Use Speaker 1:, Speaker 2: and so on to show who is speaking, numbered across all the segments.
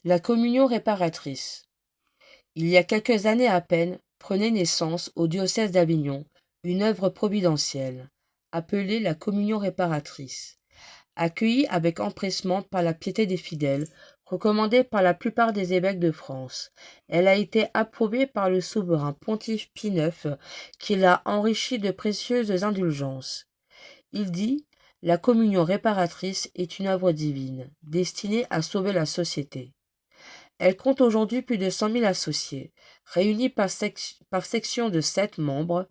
Speaker 1: La communion réparatrice. Il y a quelques années à peine, prenait naissance au diocèse d'Avignon une œuvre providentielle, appelée la communion réparatrice. Accueillie avec empressement par la piété des fidèles, recommandée par la plupart des évêques de France, elle a été approuvée par le souverain pontife Pie IX, qui l'a enrichie de précieuses indulgences. Il dit: la communion réparatrice est une œuvre divine, destinée à sauver la société. Elle compte aujourd'hui plus de 100 000 associés, réunis par section de 7 membres,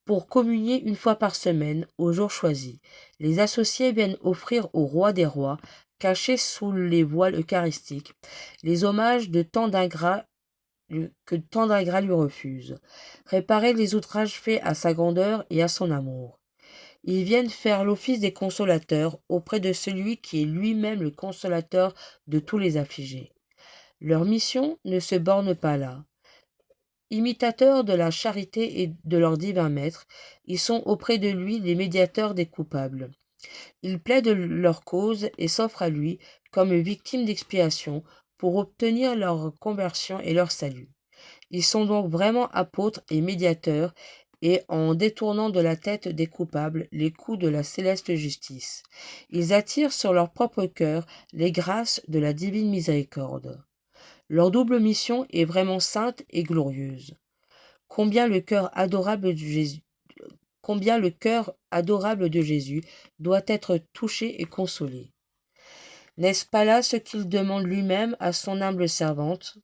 Speaker 1: pour communier une fois par semaine, au jour choisi. Les associés viennent offrir au roi des rois, cachés sous les voiles eucharistiques, les hommages que tant d'ingrats lui refusent, réparer les outrages faits à sa grandeur et à son amour. Ils viennent faire l'office des consolateurs auprès de celui qui est lui-même le consolateur de tous les affligés. Leur mission ne se borne pas là. Imitateurs de la charité et de leur divin maître, ils sont auprès de lui les médiateurs des coupables. Ils plaident leur cause et s'offrent à lui comme victimes d'expiation pour obtenir leur conversion et leur salut. Ils sont donc vraiment apôtres et médiateurs, et en détournant de la tête des coupables les coups de la céleste justice, ils attirent sur leur propre cœur les grâces de la divine miséricorde. Leur double mission est vraiment sainte et glorieuse. Combien le cœur adorable de Jésus doit être touché et consolé. N'est-ce pas là ce qu'il demande lui-même à son humble servante?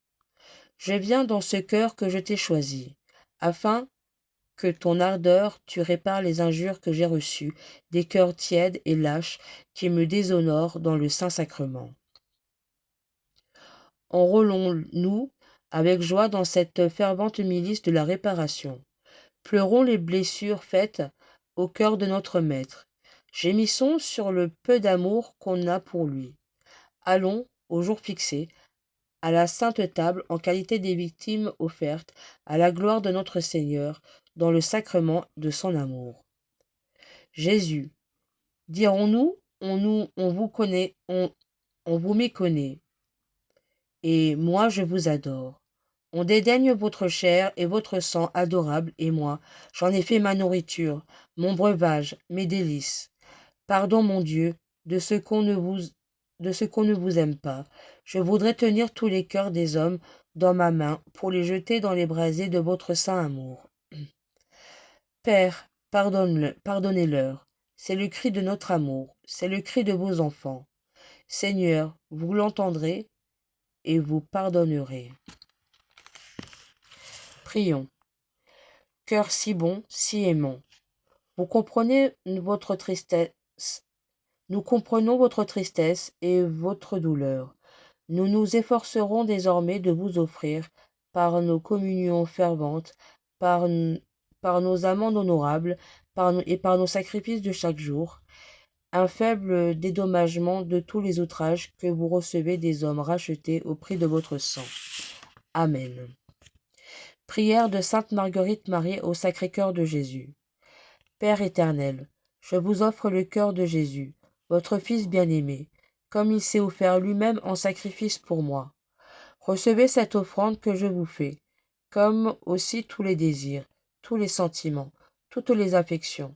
Speaker 1: Je viens dans ce cœur que je t'ai choisi, afin que ton ardeur tu répares les injures que j'ai reçues des cœurs tièdes et lâches qui me déshonorent dans le Saint-Sacrement. Enrôlons-nous avec joie dans cette fervente milice de la réparation. Pleurons les blessures faites au cœur de notre Maître. Gémissons sur le peu d'amour qu'on a pour lui. Allons, au jour fixé, à la sainte table en qualité des victimes offertes à la gloire de notre Seigneur dans le sacrement de son amour. Jésus, dirons-nous, on vous connaît, on vous méconnaît, et moi je vous adore. On dédaigne votre chair et votre sang adorable, et moi, j'en ai fait ma nourriture, mon breuvage, mes délices. Pardon, mon Dieu, de ce qu'on ne vous aime pas. Je voudrais tenir tous les cœurs des hommes dans ma main pour les jeter dans les brasiers de votre saint amour. Père, pardonnez-leur. C'est le cri de notre amour, c'est le cri de vos enfants. Seigneur, vous l'entendrez et vous pardonnerez. Prions. Cœur si bon, si aimant. Vous comprenez votre tristesse, nous comprenons votre tristesse et votre douleur. Nous nous efforcerons désormais de vous offrir, par nos communions ferventes, par, par nos amendes honorables et par nos sacrifices de chaque jour, un faible dédommagement de tous les outrages que vous recevez des hommes rachetés au prix de votre sang. Amen. Prière de Sainte Marguerite Marie au Sacré-Cœur de Jésus. Père éternel, je vous offre le cœur de Jésus, votre Fils bien-aimé, comme il s'est offert lui-même en sacrifice pour moi. Recevez cette offrande que je vous fais, comme aussi tous les désirs, tous les sentiments, toutes les affections,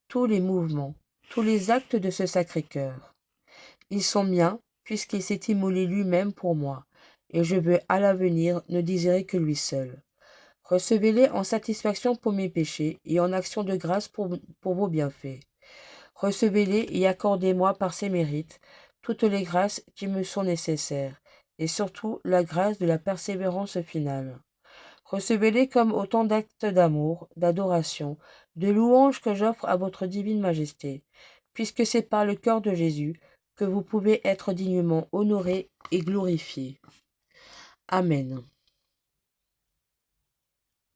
Speaker 1: tous les mouvements, tous les actes de ce Sacré-Cœur. Ils sont miens, puisqu'il s'est immolé lui-même pour moi, et je veux à l'avenir ne désirer que lui seul. Recevez-les en satisfaction pour mes péchés et en action de grâce pour vos bienfaits. Recevez-les et accordez-moi par ces mérites toutes les grâces qui me sont nécessaires, et surtout la grâce de la persévérance finale. Recevez-les comme autant d'actes d'amour, d'adoration, de louange que j'offre à votre divine majesté, puisque c'est par le cœur de Jésus que vous pouvez être dignement honoré et glorifié. Amen.